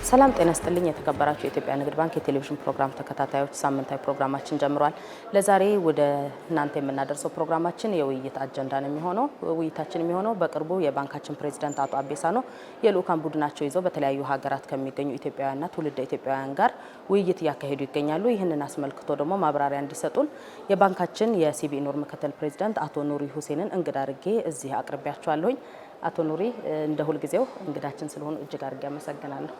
ሰላም ጤና ይስጥልኝ የተከበራችሁ የኢትዮጵያ ንግድ ባንክ የቴሌቪዥን ፕሮግራም ተከታታዮች ሳምንታዊ ፕሮግራማችን ጀምሯል። ለዛሬ ወደ እናንተ የምናደርሰው ፕሮግራማችን የውይይት አጀንዳ ነው የሚሆነው። ውይይታችን የሚሆነው በቅርቡ የባንካችን ፕሬዚዳንት አቶ አቤሳኖ የልኡካን ቡድናቸው ይዘው በተለያዩ ሀገራት ከሚገኙ ኢትዮጵያውያንና ትውልደ ኢትዮጵያውያን ጋር ውይይት እያካሄዱ ይገኛሉ። ይህንን አስመልክቶ ደግሞ ማብራሪያ እንዲሰጡን የባንካችን የሲቢኢ ኑር ምክትል ፕሬዚዳንት አቶ ኑሪ ሁሴንን እንግዳ አድርጌ እዚህ አቅርቤያቸዋለሁኝ። አቶ ኑሪ እንደ ሁልጊዜው እንግዳችን ስለሆኑ እጅግ አድርጌ አመሰግናለሁ።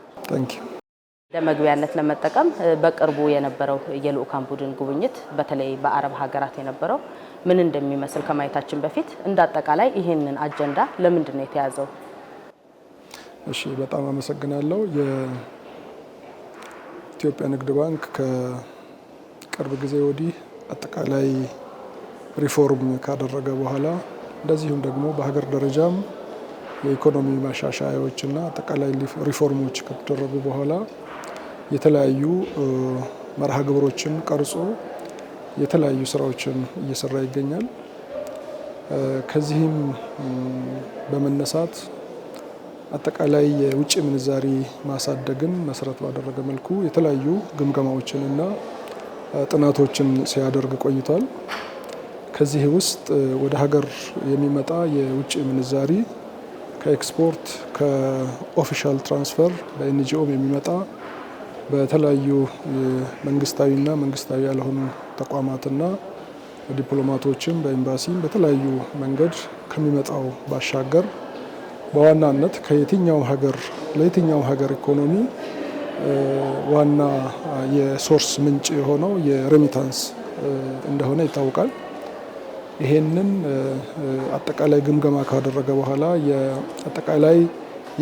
ለመግቢያነት ለመጠቀም በቅርቡ የነበረው የልኡካን ቡድን ጉብኝት በተለይ በአረብ ሀገራት የነበረው ምን እንደሚመስል ከማየታችን በፊት እንዳጠቃላይ ይሄንን አጀንዳ ለምንድን ነው የተያዘው? እሺ፣ በጣም አመሰግናለሁ። የኢትዮጵያ ንግድ ባንክ ከቅርብ ጊዜ ወዲህ አጠቃላይ ሪፎርም ካደረገ በኋላ እንደዚሁም ደግሞ በሀገር ደረጃም የኢኮኖሚ ማሻሻያዎችና አጠቃላይ ሪፎርሞች ከተደረጉ በኋላ የተለያዩ መርሃ ግብሮችን ቀርጾ የተለያዩ ስራዎችን እየሰራ ይገኛል። ከዚህም በመነሳት አጠቃላይ የውጭ ምንዛሪ ማሳደግን መሰረት ባደረገ መልኩ የተለያዩ ግምገማዎችንና ጥናቶችን ሲያደርግ ቆይቷል። ከዚህ ውስጥ ወደ ሀገር የሚመጣ የውጭ ምንዛሪ ከኤክስፖርት ከኦፊሻል ትራንስፈር በኤንጂኦም የሚመጣ በተለያዩ መንግስታዊና መንግስታዊ ያልሆኑ ተቋማትና ዲፕሎማቶችም በኤምባሲም በተለያዩ መንገድ ከሚመጣው ባሻገር በዋናነት ከየትኛው ሀገር ለየትኛው ሀገር ኢኮኖሚ ዋና የሶርስ ምንጭ የሆነው የሬሚታንስ እንደሆነ ይታወቃል። ይሄንን አጠቃላይ ግምገማ ካደረገ በኋላ የአጠቃላይ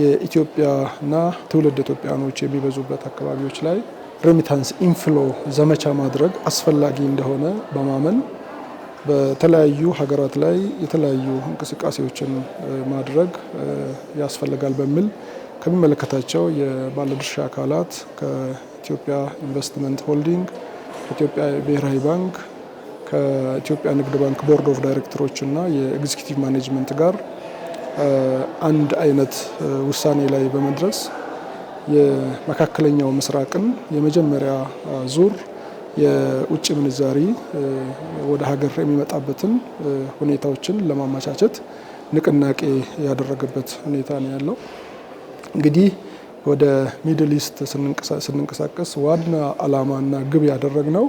የኢትዮጵያና ትውልድ ኢትዮጵያኖች የሚበዙበት አካባቢዎች ላይ ሬሚታንስ ኢንፍሎ ዘመቻ ማድረግ አስፈላጊ እንደሆነ በማመን በተለያዩ ሀገራት ላይ የተለያዩ እንቅስቃሴዎችን ማድረግ ያስፈልጋል በሚል ከሚመለከታቸው የባለድርሻ አካላት ከኢትዮጵያ ኢንቨስትመንት ሆልዲንግ፣ ከኢትዮጵያ ብሔራዊ ባንክ፣ ከኢትዮጵያ ንግድ ባንክ ቦርድ ኦፍ ዳይሬክተሮች እና የኤግዚኪቲቭ ማኔጅመንት ጋር አንድ አይነት ውሳኔ ላይ በመድረስ የመካከለኛው ምስራቅን የመጀመሪያ ዙር የውጭ ምንዛሪ ወደ ሀገር የሚመጣበትን ሁኔታዎችን ለማመቻቸት ንቅናቄ ያደረገበት ሁኔታ ነው ያለው። እንግዲህ ወደ ሚድል ኢስት ስንንቀሳቀስ ዋና ዓላማና ግብ ያደረግነው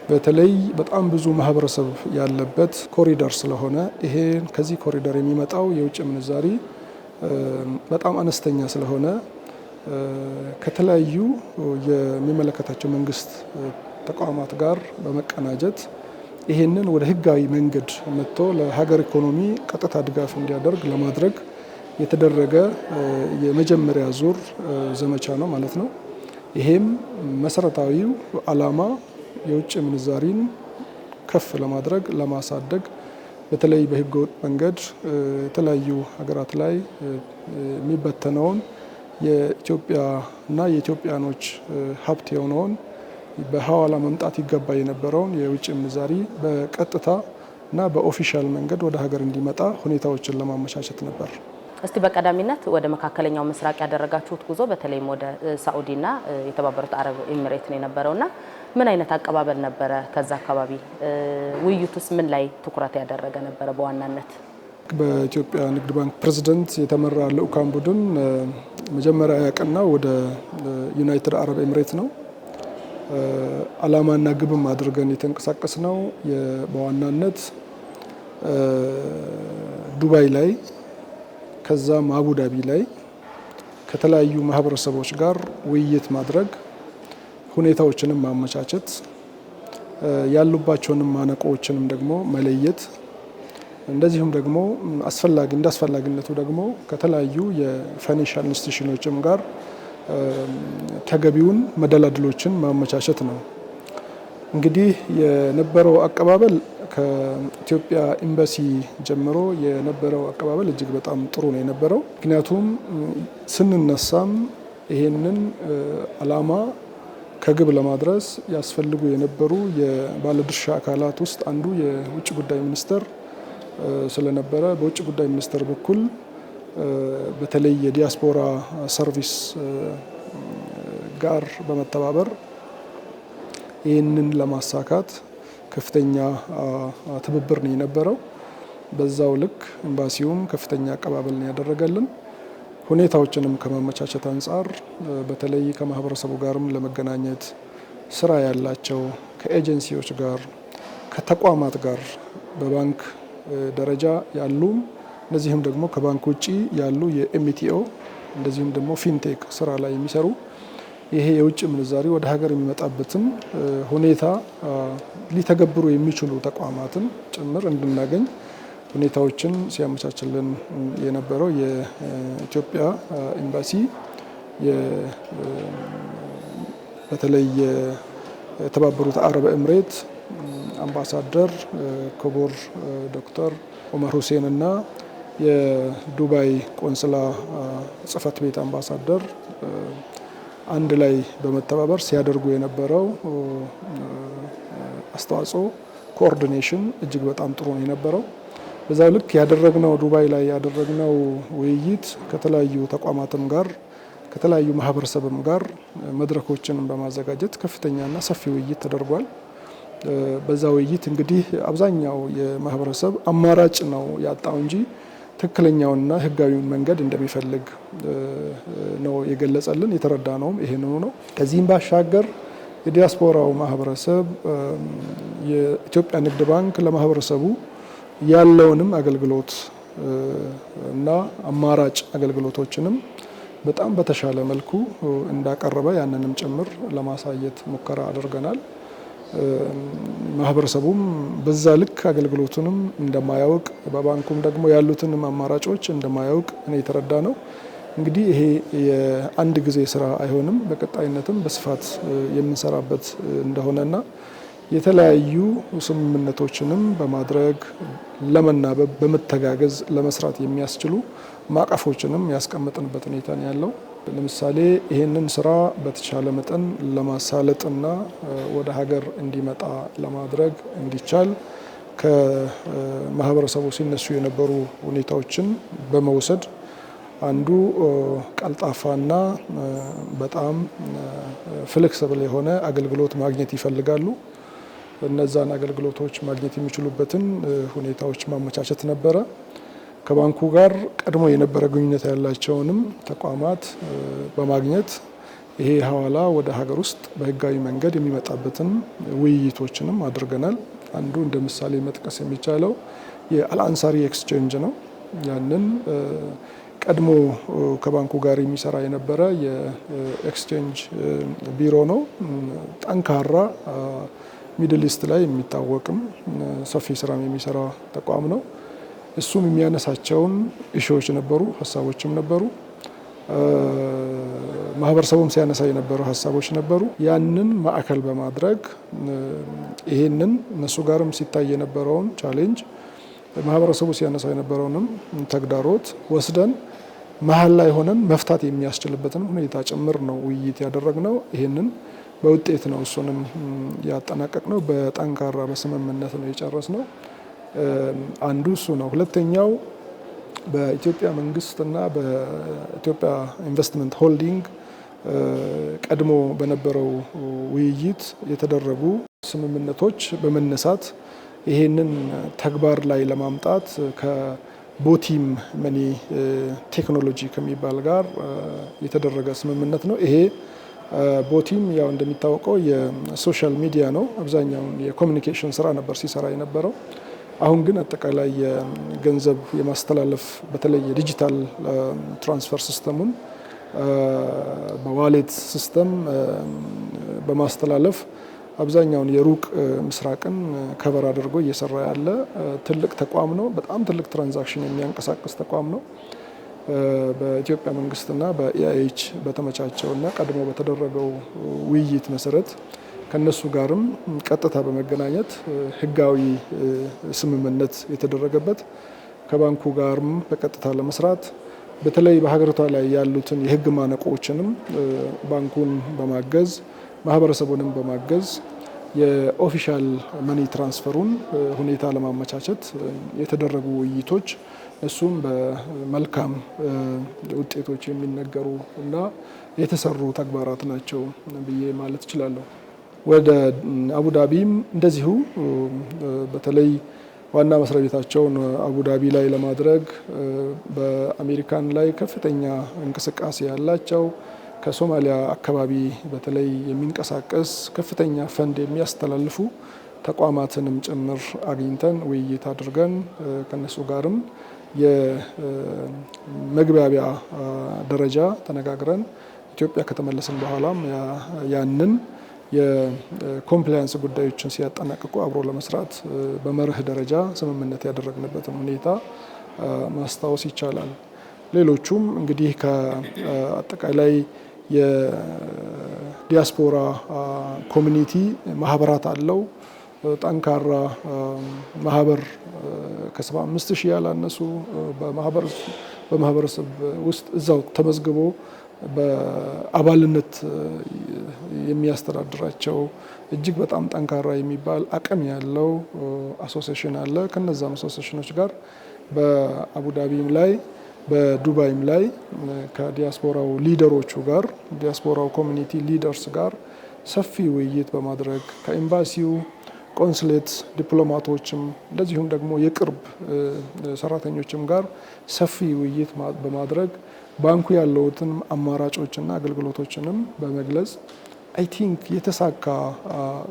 በተለይ በጣም ብዙ ማህበረሰብ ያለበት ኮሪደር ስለሆነ ይሄን ከዚህ ኮሪደር የሚመጣው የውጭ ምንዛሪ በጣም አነስተኛ ስለሆነ ከተለያዩ የሚመለከታቸው መንግስት ተቋማት ጋር በመቀናጀት ይሄንን ወደ ህጋዊ መንገድ መጥቶ ለሀገር ኢኮኖሚ ቀጥታ ድጋፍ እንዲያደርግ ለማድረግ የተደረገ የመጀመሪያ ዙር ዘመቻ ነው ማለት ነው። ይሄም መሰረታዊው ዓላማ የውጭ ምንዛሪን ከፍ ለማድረግ ለማሳደግ በተለይ በህገወጥ መንገድ የተለያዩ ሀገራት ላይ የሚበተነውን የኢትዮጵያና የኢትዮጵያኖች ሀብት የሆነውን በሐዋላ መምጣት ይገባ የነበረውን የውጭ ምንዛሪ በቀጥታ እና በኦፊሻል መንገድ ወደ ሀገር እንዲመጣ ሁኔታዎችን ለማመቻቸት ነበር። እስቲ በቀዳሚነት ወደ መካከለኛው ምስራቅ ያደረጋችሁት ጉዞ በተለይም ወደ ሳኡዲና የተባበሩት አረብ ኤሚሬት ነው የነበረውና ምን አይነት አቀባበል ነበረ? ከዛ አካባቢ ውይይቱስ ምን ላይ ትኩረት ያደረገ ነበረ? በዋናነት በኢትዮጵያ ንግድ ባንክ ፕሬዝዳንት የተመራ ልኡካን ቡድን መጀመሪያ ያቀናው ወደ ዩናይትድ አረብ ኤሚሬት ነው። ዓላማና ግብም አድርገን የተንቀሳቀስ ነው በዋናነት ዱባይ ላይ ከዛም አቡዳቢ ላይ ከተለያዩ ማህበረሰቦች ጋር ውይይት ማድረግ፣ ሁኔታዎችንም ማመቻቸት፣ ያሉባቸውንም ማነቆዎችንም ደግሞ መለየት፣ እንደዚሁም ደግሞ አስፈላጊነቱ ደግሞ ከተለያዩ የፋይናንሻል ኢንስቲትዩሽኖችም ጋር ተገቢውን መደላድሎችን ማመቻቸት ነው። እንግዲህ የነበረው አቀባበል ከኢትዮጵያ ኤምባሲ ጀምሮ የነበረው አቀባበል እጅግ በጣም ጥሩ ነው የነበረው። ምክንያቱም ስንነሳም ይሄንን ዓላማ ከግብ ለማድረስ ያስፈልጉ የነበሩ የባለድርሻ አካላት ውስጥ አንዱ የውጭ ጉዳይ ሚኒስቴር ስለነበረ በውጭ ጉዳይ ሚኒስቴር በኩል በተለይ የዲያስፖራ ሰርቪስ ጋር በመተባበር ይህንን ለማሳካት ከፍተኛ ትብብር ነው የነበረው። በዛው ልክ ኤምባሲውም ከፍተኛ አቀባበል ነው ያደረገልን። ሁኔታዎችንም ከማመቻቸት አንጻር በተለይ ከማህበረሰቡ ጋርም ለመገናኘት ስራ ያላቸው ከኤጀንሲዎች ጋር ከተቋማት ጋር በባንክ ደረጃ ያሉ እነዚህም ደግሞ ከባንክ ውጪ ያሉ የኤምቲኦ እንደዚሁም ደግሞ ፊንቴክ ስራ ላይ የሚሰሩ ይሄ የውጭ ምንዛሪ ወደ ሀገር የሚመጣበትን ሁኔታ ሊተገብሩ የሚችሉ ተቋማትን ጭምር እንድናገኝ ሁኔታዎችን ሲያመቻችልን የነበረው የኢትዮጵያ ኤምባሲ በተለይ የተባበሩት አረብ ኤምሬት አምባሳደር ክቡር ዶክተር ኦመር ሁሴን እና የዱባይ ቆንስላ ጽህፈት ቤት አምባሳደር አንድ ላይ በመተባበር ሲያደርጉ የነበረው አስተዋጽኦ ኮኦርዲኔሽን እጅግ በጣም ጥሩ ነው የነበረው። በዛው ልክ ያደረግነው ዱባይ ላይ ያደረግነው ውይይት ከተለያዩ ተቋማትም ጋር ከተለያዩ ማህበረሰብም ጋር መድረኮችን በማዘጋጀት ከፍተኛና ሰፊ ውይይት ተደርጓል። በዛ ውይይት እንግዲህ አብዛኛው የማህበረሰብ አማራጭ ነው ያጣው እንጂ ትክክለኛውንና ህጋዊውን መንገድ እንደሚፈልግ ነው የገለጸልን። የተረዳነውም ይሄንኑ ነው። ከዚህም ባሻገር የዲያስፖራው ማህበረሰብ የኢትዮጵያ ንግድ ባንክ ለማህበረሰቡ ያለውንም አገልግሎት እና አማራጭ አገልግሎቶችንም በጣም በተሻለ መልኩ እንዳቀረበ ያንንም ጭምር ለማሳየት ሙከራ አድርገናል። ማህበረሰቡም በዛ ልክ አገልግሎቱንም እንደማያውቅ በባንኩም ደግሞ ያሉትንም አማራጮች እንደማያውቅ ነው የተረዳ ነው። እንግዲህ ይሄ የአንድ ጊዜ ስራ አይሆንም፣ በቀጣይነትም በስፋት የምንሰራበት እንደሆነና የተለያዩ ስምምነቶችንም በማድረግ ለመናበብ በመተጋገዝ ለመስራት የሚያስችሉ ማዕቀፎችንም ያስቀመጥንበት ሁኔታ ነው ያለው። ለምሳሌ ይህንን ስራ በተቻለ መጠን ለማሳለጥና ወደ ሀገር እንዲመጣ ለማድረግ እንዲቻል ከማህበረሰቡ ሲነሱ የነበሩ ሁኔታዎችን በመውሰድ አንዱ ቀልጣፋና በጣም ፍሌክሲብል የሆነ አገልግሎት ማግኘት ይፈልጋሉ። እነዛን አገልግሎቶች ማግኘት የሚችሉበትን ሁኔታዎች ማመቻቸት ነበረ። ከባንኩ ጋር ቀድሞ የነበረ ግንኙነት ያላቸውንም ተቋማት በማግኘት ይሄ ሐዋላ ወደ ሀገር ውስጥ በህጋዊ መንገድ የሚመጣበትን ውይይቶችንም አድርገናል። አንዱ እንደ ምሳሌ መጥቀስ የሚቻለው የአልአንሳሪ ኤክስቼንጅ ነው። ያንን ቀድሞ ከባንኩ ጋር የሚሰራ የነበረ የኤክስቼንጅ ቢሮ ነው። ጠንካራ ሚድል ኢስት ላይ የሚታወቅም ሰፊ ስራም የሚሰራ ተቋም ነው። እሱም የሚያነሳቸውን ኢሹዎች ነበሩ፣ ሀሳቦችም ነበሩ። ማህበረሰቡም ሲያነሳ የነበሩ ሀሳቦች ነበሩ። ያንን ማዕከል በማድረግ ይሄንን እነሱ ጋርም ሲታይ የነበረውን ቻሌንጅ ማህበረሰቡ ሲያነሳ የነበረውንም ተግዳሮት ወስደን መሀል ላይ ሆነን መፍታት የሚያስችልበትን ሁኔታ ጭምር ነው ውይይት ያደረግነው። ይሄንን በውጤት ነው እሱንም ያጠናቀቅነው። በጠንካራ በስምምነት ነው የጨረስነው። አንዱ እሱ ነው። ሁለተኛው በኢትዮጵያ መንግስትና በኢትዮጵያ ኢንቨስትመንት ሆልዲንግ ቀድሞ በነበረው ውይይት የተደረጉ ስምምነቶች በመነሳት ይሄንን ተግባር ላይ ለማምጣት ከቦቲም መኒ ቴክኖሎጂ ከሚባል ጋር የተደረገ ስምምነት ነው። ይሄ ቦቲም ያው እንደሚታወቀው የሶሻል ሚዲያ ነው። አብዛኛውን የኮሚኒኬሽን ስራ ነበር ሲሰራ የነበረው። አሁን ግን አጠቃላይ የገንዘብ የማስተላለፍ በተለይ የዲጂታል ትራንስፈር ሲስተሙን በዋሌት ሲስተም በማስተላለፍ አብዛኛውን የሩቅ ምስራቅን ከቨር አድርጎ እየሰራ ያለ ትልቅ ተቋም ነው። በጣም ትልቅ ትራንዛክሽን የሚያንቀሳቅስ ተቋም ነው። በኢትዮጵያ መንግስትና በኢአይኤች በተመቻቸውና ቀድሞ በተደረገው ውይይት መሰረት ከነሱ ጋርም ቀጥታ በመገናኘት ህጋዊ ስምምነት የተደረገበት ከባንኩ ጋርም በቀጥታ ለመስራት በተለይ በሀገሪቷ ላይ ያሉትን የህግ ማነቆዎችንም ባንኩን በማገዝ ማህበረሰቡንም በማገዝ የኦፊሻል መኒ ትራንስፈሩን ሁኔታ ለማመቻቸት የተደረጉ ውይይቶች እሱም በመልካም ውጤቶች የሚነገሩ እና የተሰሩ ተግባራት ናቸው ብዬ ማለት እችላለሁ። ወደ አቡዳቢም እንደዚሁ በተለይ ዋና መስሪያ ቤታቸውን አቡዳቢ ላይ ለማድረግ በአሜሪካን ላይ ከፍተኛ እንቅስቃሴ ያላቸው ከሶማሊያ አካባቢ በተለይ የሚንቀሳቀስ ከፍተኛ ፈንድ የሚያስተላልፉ ተቋማትንም ጭምር አግኝተን ውይይት አድርገን ከነሱ ጋርም የመግባቢያ ደረጃ ተነጋግረን ኢትዮጵያ ከተመለስን በኋላም ያንን የኮምፕላያንስ ጉዳዮችን ሲያጠናቅቁ አብሮ ለመስራት በመርህ ደረጃ ስምምነት ያደረግንበትን ሁኔታ ማስታወስ ይቻላል። ሌሎቹም እንግዲህ ከአጠቃላይ የዲያስፖራ ኮሚኒቲ ማህበራት አለው። ጠንካራ ማህበር ከ75,000 ያላነሱ በማህበረሰብ ውስጥ እዛው ተመዝግቦ በአባልነት የሚያስተዳድራቸው እጅግ በጣም ጠንካራ የሚባል አቅም ያለው አሶሲዬሽን አለ። ከነዛም አሶሲዬሽኖች ጋር በአቡዳቢም ላይ በዱባይም ላይ ከዲያስፖራው ሊደሮቹ ጋር ዲያስፖራው ኮሚኒቲ ሊደርስ ጋር ሰፊ ውይይት በማድረግ ከኤምባሲው ቆንስሌት ዲፕሎማቶችም እንደዚሁም ደግሞ የቅርብ ሰራተኞችም ጋር ሰፊ ውይይት በማድረግ ባንኩ ያለውትን አማራጮችና አገልግሎቶችንም በመግለጽ አይ ቲንክ የተሳካ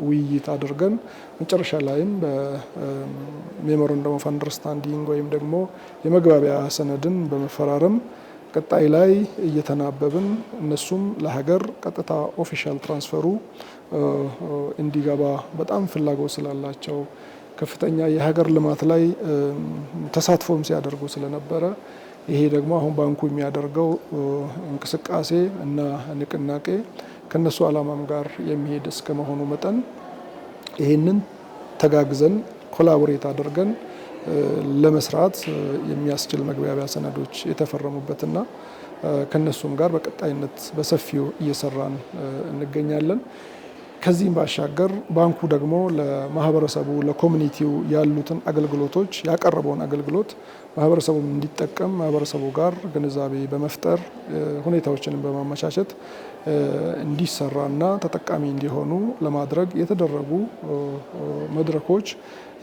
ውይይት አድርገን መጨረሻ ላይም በሜሞራንደም ኦፍ አንደርስታንዲንግ ወይም ደግሞ የመግባቢያ ሰነድን በመፈራረም ቀጣይ ላይ እየተናበብን እነሱም ለሀገር ቀጥታ ኦፊሻል ትራንስፈሩ እንዲገባ በጣም ፍላጎት ስላላቸው ከፍተኛ የሀገር ልማት ላይ ተሳትፎም ሲያደርጉ ስለነበረ ይሄ ደግሞ አሁን ባንኩ የሚያደርገው እንቅስቃሴ እና ንቅናቄ ከነሱ ዓላማም ጋር የሚሄድ እስከመሆኑ መጠን ይሄንን ተጋግዘን ኮላቦሬት አድርገን ለመስራት የሚያስችል መግባቢያ ሰነዶች የተፈረሙበትና ከነሱም ጋር በቀጣይነት በሰፊው እየሰራን እንገኛለን። ከዚህም ባሻገር ባንኩ ደግሞ ለማህበረሰቡ ለኮሚኒቲው ያሉትን አገልግሎቶች ያቀረበውን አገልግሎት ማህበረሰቡን እንዲጠቀም ማህበረሰቡ ጋር ግንዛቤ በመፍጠር ሁኔታዎችንም በማመቻቸት እንዲሰራና ተጠቃሚ እንዲሆኑ ለማድረግ የተደረጉ መድረኮች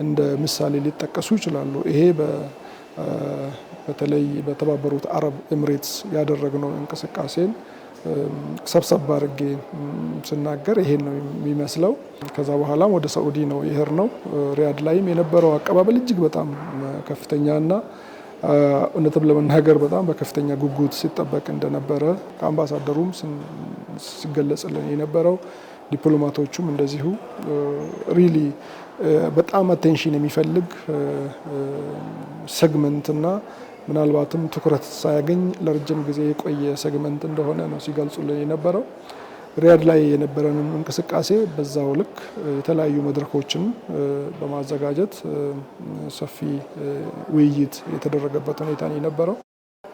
እንደ ምሳሌ ሊጠቀሱ ይችላሉ። ይሄ በተለይ በተባበሩት አረብ ኤምሬትስ ያደረግነው እንቅስቃሴን ሰብሰብ አድርጌ ስናገር ይሄን ነው የሚመስለው። ከዛ በኋላም ወደ ሳዑዲ ነው የሄድነው። ሪያድ ላይም የነበረው አቀባበል እጅግ በጣም ከፍተኛና እውነትም ለመናገር በጣም በከፍተኛ ጉጉት ሲጠበቅ እንደነበረ ከአምባሳደሩም ሲገለጽልን የነበረው ዲፕሎማቶቹም እንደዚሁ ሪሊ በጣም አቴንሽን የሚፈልግ ሴግመንትና ምናልባትም ትኩረት ሳያገኝ ለረጅም ጊዜ የቆየ ሴግመንት እንደሆነ ነው ሲገልጹልን የነበረው። ሪያድ ላይ የነበረንን እንቅስቃሴ በዛው ልክ የተለያዩ መድረኮችን በማዘጋጀት ሰፊ ውይይት የተደረገበት ሁኔታ ነው የነበረው።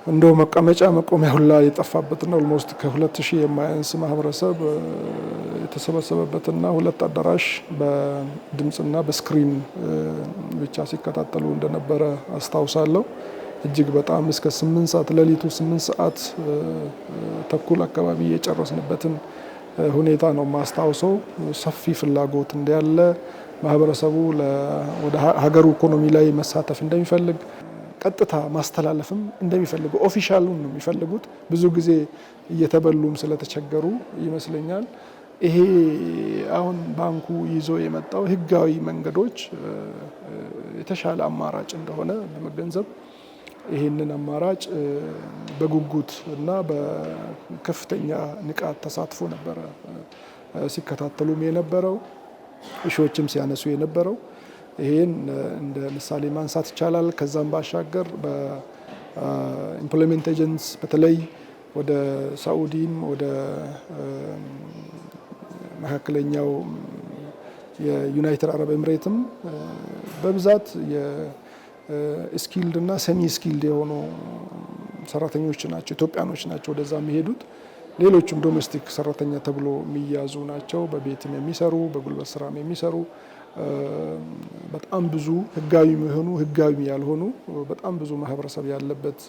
እንደው መቀመጫ መቆሚያ ሁላ የጠፋበትና ኦልሞስት ከ2000 የማያንስ ማህበረሰብ የተሰበሰበበትና 2 አዳራሽ በድምፅና በስክሪን ብቻ ሲከታተሉ እንደነበረ አስታውሳለሁ። እጅግ በጣም እስከ 8 ሰዓት ሌሊቱ 8 ሰዓት ተኩል አካባቢ የጨረስንበትን ሁኔታ ነው ማስታውሰው። ሰፊ ፍላጎት እንዳለ ማህበረሰቡ ወደ ሀገሩ ኢኮኖሚ ላይ መሳተፍ እንደሚፈልግ ቀጥታ ማስተላለፍም እንደሚፈልጉ ኦፊሻሉን ነው የሚፈልጉት። ብዙ ጊዜ እየተበሉም ስለተቸገሩ ይመስለኛል ይሄ አሁን ባንኩ ይዞ የመጣው ህጋዊ መንገዶች የተሻለ አማራጭ እንደሆነ በመገንዘብ ይህንን አማራጭ በጉጉት እና በከፍተኛ ንቃት ተሳትፎ ነበረ ሲከታተሉም የነበረው እሾችም ሲያነሱ የነበረው። ይሄን እንደ ምሳሌ ማንሳት ይቻላል። ከዛም ባሻገር በኢምፕሎይመንት ኤጀንትስ በተለይ ወደ ሳዑዲም ወደ መካከለኛው የዩናይትድ አረብ ኤምሬትም በብዛት የስኪልድ እና ሰሚ ስኪልድ የሆኑ ሰራተኞች ናቸው፣ ኢትዮጵያኖች ናቸው ወደዛ የሚሄዱት። ሌሎችም ዶሜስቲክ ሰራተኛ ተብሎ የሚያዙ ናቸው። በቤትም የሚሰሩ በጉልበት ስራም የሚሰሩ በጣም ብዙ ህጋዊ የሆኑ ህጋዊ ያልሆኑ በጣም ብዙ ማህበረሰብ ያለበት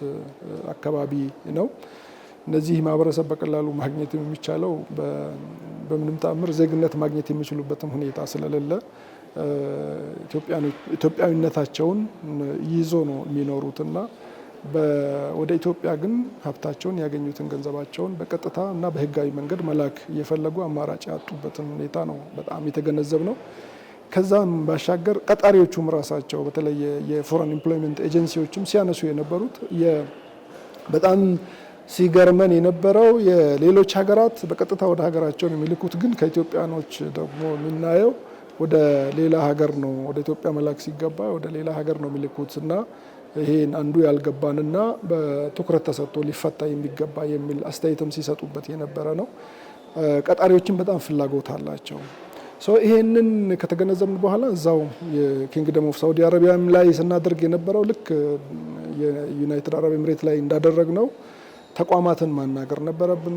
አካባቢ ነው። እነዚህ ማህበረሰብ በቀላሉ ማግኘት የሚቻለው በምንም ተአምር ዜግነት ማግኘት የሚችሉበትም ሁኔታ ስለሌለ ኢትዮጵያዊነታቸውን ይዞ ነው የሚኖሩትና ወደ ኢትዮጵያ ግን ሀብታቸውን ያገኙትን ገንዘባቸውን በቀጥታ እና በህጋዊ መንገድ መላክ እየፈለጉ አማራጭ ያጡበትን ሁኔታ ነው በጣም የተገነዘብ ነው። ከዛም ባሻገር ቀጣሪዎቹም ራሳቸው በተለይ የፎሬን ኢምፕሎይመንት ኤጀንሲዎችም ሲያነሱ የነበሩት በጣም ሲገርመን የነበረው የሌሎች ሀገራት በቀጥታ ወደ ሀገራቸው የሚልኩት ግን ከኢትዮጵያኖች ደግሞ የምናየው ወደ ሌላ ሀገር ነው። ወደ ኢትዮጵያ መላክ ሲገባ ወደ ሌላ ሀገር ነው የሚልኩት እና ይሄን አንዱ ያልገባንና በትኩረት ተሰጥቶ ሊፈታ የሚገባ የሚል አስተያየትም ሲሰጡበት የነበረ ነው። ቀጣሪዎችን በጣም ፍላጎት አላቸው። ይሄንን ከተገነዘብን በኋላ እዛው የኪንግደም ኦፍ ሳውዲ አረቢያም ላይ ስናደርግ የነበረው ልክ የዩናይትድ አረብ ኤምሬት ላይ እንዳደረግ ነው ተቋማትን ማናገር ነበረብን፣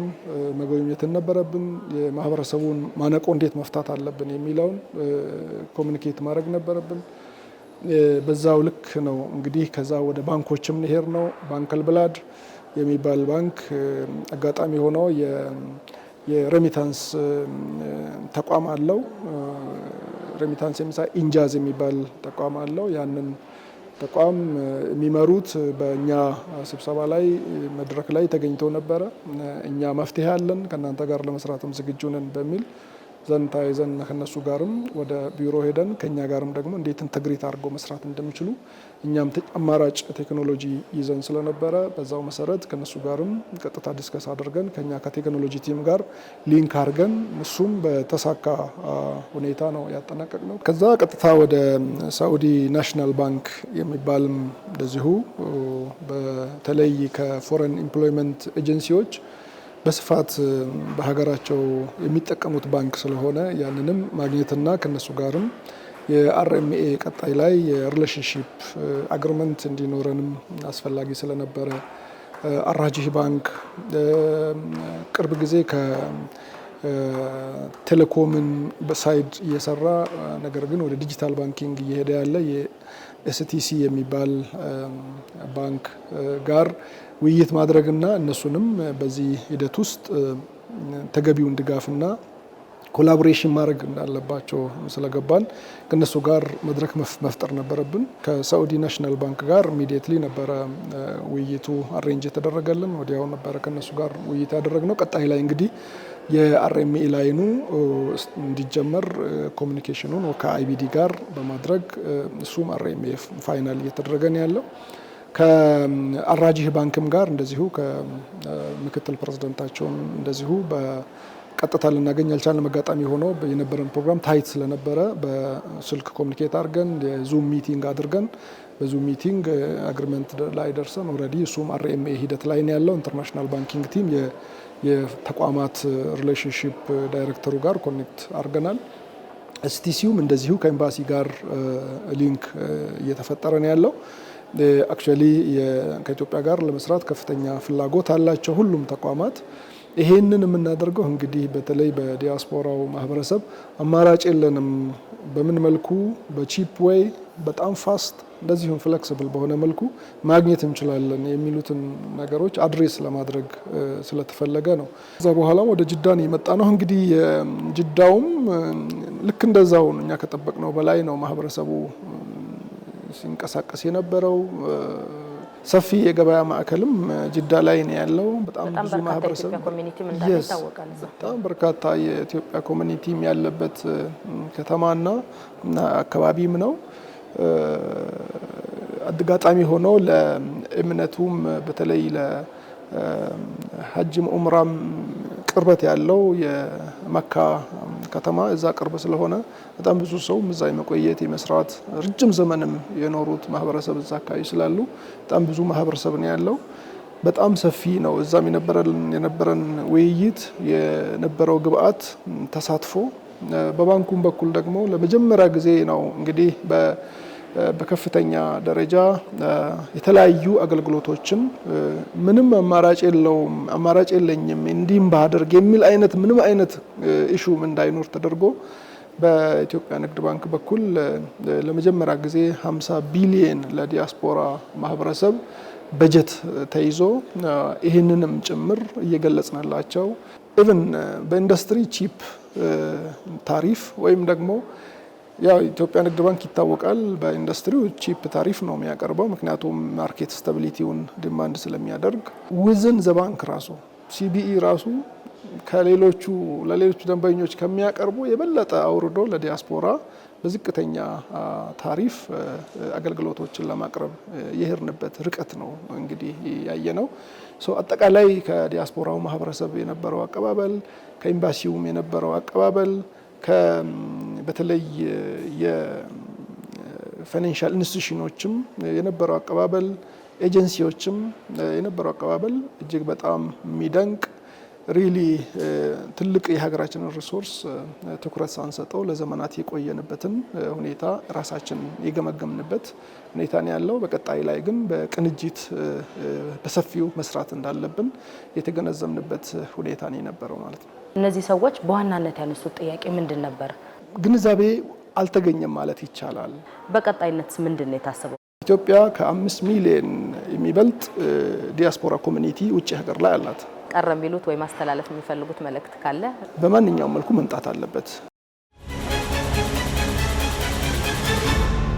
መጎብኘት ነበረብን፣ የማህበረሰቡን ማነቆ እንዴት መፍታት አለብን የሚለውን ኮሚኒኬት ማድረግ ነበረብን። በዛው ልክ ነው እንግዲህ ከዛ ወደ ባንኮችም እንሄድ ነው። ባንክ አልብላድ የሚባል ባንክ አጋጣሚ ሆነው የሬሚታንስ ተቋም አለው። ሬሚታንስ የሚሰራ ኢንጃዝ የሚባል ተቋም አለው። ያንን ተቋም የሚመሩት በእኛ ስብሰባ ላይ መድረክ ላይ ተገኝተው ነበረ። እኛ መፍትሄ አለን ከእናንተ ጋር ለመስራትም ዝግጁ ነን በሚል ተያይዘን ከነሱ ጋርም ወደ ቢሮ ሄደን ከኛ ጋርም ደግሞ እንዴት ኢንተግሬት አድርገው መስራት እንደሚችሉ እኛም አማራጭ ቴክኖሎጂ ይዘን ስለነበረ በዛው መሰረት ከነሱ ጋርም ቀጥታ ዲስከስ አድርገን ከኛ ከቴክኖሎጂ ቲም ጋር ሊንክ አድርገን እሱም በተሳካ ሁኔታ ነው ያጠናቀቅነው። ከዛ ቀጥታ ወደ ሳኡዲ ናሽናል ባንክ የሚባልም እንደዚሁ በተለይ ከፎሬን ኢምፕሎይመንት ኤጀንሲዎች በስፋት በሀገራቸው የሚጠቀሙት ባንክ ስለሆነ ያንንም ማግኘትና ከነሱ ጋርም የአርኤምኤ ቀጣይ ላይ የሪሌሽንሺፕ አግሪመንት እንዲኖረንም አስፈላጊ ስለነበረ አራጂህ ባንክ ቅርብ ጊዜ ከቴሌኮምን በሳይድ እየሰራ ነገር ግን ወደ ዲጂታል ባንኪንግ እየሄደ ያለ የኤስቲሲ የሚባል ባንክ ጋር ውይይት ማድረግና እነሱንም በዚህ ሂደት ውስጥ ተገቢውን ድጋፍና ኮላቦሬሽን ማድረግ እንዳለባቸው ስለገባን ከነሱ ጋር መድረክ መፍጠር ነበረብን። ከሳኡዲ ናሽናል ባንክ ጋር ኢሚዲየትሊ ነበረ ውይይቱ አሬንጅ የተደረገልን። ወዲያው ነበረ ከነሱ ጋር ውይይት ያደረግነው። ቀጣይ ላይ እንግዲህ የአርኤምኤ ላይኑ እንዲጀመር ኮሚኒኬሽኑን ከአይቢዲ ጋር በማድረግ እሱም አርኤምኤ ፋይናል እየተደረገ ነው ያለው። ከአራጂህ ባንክም ጋር እንደዚሁ ከምክትል ፕሬዝዳንታቸውም እንደዚሁ በቀጥታ ልናገኝ ያልቻልን አጋጣሚ ሆኖ የነበረን ፕሮግራም ታይት ስለነበረ በስልክ ኮሚኒኬት አድርገን የዙም ሚቲንግ አድርገን በዙም ሚቲንግ አግሪመንት ላይ ደርሰን ኦልሬዲ እሱም አርኤምኤ ሂደት ላይ ነው ያለው። ኢንተርናሽናል ባንኪንግ ቲም የተቋማት ሪሌሽንሺፕ ዳይሬክተሩ ጋር ኮኔክት አድርገናል። ኤስቲሲውም እንደዚሁ ከኤምባሲ ጋር ሊንክ እየተፈጠረ ነው ያለው። አክቹዋሊ ከኢትዮጵያ ጋር ለመስራት ከፍተኛ ፍላጎት አላቸው ሁሉም ተቋማት። ይሄንን የምናደርገው እንግዲህ በተለይ በዲያስፖራው ማህበረሰብ አማራጭ የለንም፣ በምን መልኩ በቺፕ ዌይ በጣም ፋስት እንደዚሁም ፍሌክሲብል በሆነ መልኩ ማግኘት እንችላለን የሚሉትን ነገሮች አድሬስ ለማድረግ ስለተፈለገ ነው። ከዛ በኋላ ወደ ጅዳን የመጣ ነው። እንግዲህ ጅዳውም ልክ እንደዛው እኛ ከጠበቅነው በላይ ነው ማህበረሰቡ ሲንቀሳቀስ የነበረው። ሰፊ የገበያ ማዕከልም ጅዳ ላይ ነው ያለው። በጣም ብዙ ማህበረሰብ በጣም በርካታ የኢትዮጵያ ኮሚኒቲም ያለበት ከተማና አካባቢም ነው። አጋጣሚ ሆኖ ለእምነቱም በተለይ ለሀጅም ኡምራም ቅርበት ያለው የመካ ከተማ እዛ ቅርብ ስለሆነ በጣም ብዙ ሰው እዛ የመቆየት የመስራት ረጅም ዘመንም የኖሩት ማህበረሰብ እዛ አካባቢ ስላሉ በጣም ብዙ ማህበረሰብ ነው ያለው። በጣም ሰፊ ነው። እዛም የነበረን ውይይት የነበረው ግብአት ተሳትፎ በባንኩም በኩል ደግሞ ለመጀመሪያ ጊዜ ነው እንግዲህ በከፍተኛ ደረጃ የተለያዩ አገልግሎቶችን ምንም አማራጭ የለውም፣ አማራጭ የለኝም እንዲህም ባደርግ የሚል አይነት ምንም አይነት ኢሹም እንዳይኖር ተደርጎ በኢትዮጵያ ንግድ ባንክ በኩል ለመጀመሪያ ጊዜ 50 ቢሊየን ለዲያስፖራ ማህበረሰብ በጀት ተይዞ ይህንንም ጭምር እየገለጽናላቸው ኢቭን በኢንዱስትሪ ቺፕ ታሪፍ ወይም ደግሞ ያው ኢትዮጵያ ንግድ ባንክ ይታወቃል በኢንዱስትሪው ቺፕ ታሪፍ ነው የሚያቀርበው ምክንያቱም ማርኬት ስታቢሊቲውን ዲማንድ ስለሚያደርግ ውዝን ዘባንክ ራሱ ሲቢኢ ራሱ ከሌሎቹ ለሌሎቹ ደንበኞች ከሚያቀርቡ የበለጠ አውርዶ ለዲያስፖራ በዝቅተኛ ታሪፍ አገልግሎቶችን ለማቅረብ የሄድንበት ርቀት ነው እንግዲህ ያየነው። አጠቃላይ ከዲያስፖራው ማህበረሰብ የነበረው አቀባበል ከኤምባሲውም የነበረው አቀባበል በተለይ የፋይናንሻል ኢንስቲትዩሽኖችም የነበረው አቀባበል ኤጀንሲዎችም የነበረው አቀባበል እጅግ በጣም የሚደንቅ ሪሊ ትልቅ የሀገራችንን ሪሶርስ ትኩረት ሳንሰጠው ለዘመናት የቆየንበትን ሁኔታ ራሳችን የገመገምንበት ሁኔታ ነው ያለው። በቀጣይ ላይ ግን በቅንጅት በሰፊው መስራት እንዳለብን የተገነዘብንበት ሁኔታ ነው የነበረው ማለት ነው። እነዚህ ሰዎች በዋናነት ያነሱት ጥያቄ ምንድን ነበር? ግንዛቤ አልተገኘም ማለት ይቻላል። በቀጣይነትስ ምንድን ነው የታሰበው? ኢትዮጵያ ከ5 ሚሊዮን የሚበልጥ ዲያስፖራ ኮሚኒቲ ውጭ ሀገር ላይ አላት። ቀረ የሚሉት ወይ ማስተላለፍ የሚፈልጉት መልእክት ካለ? በማንኛውም መልኩ መምጣት አለበት።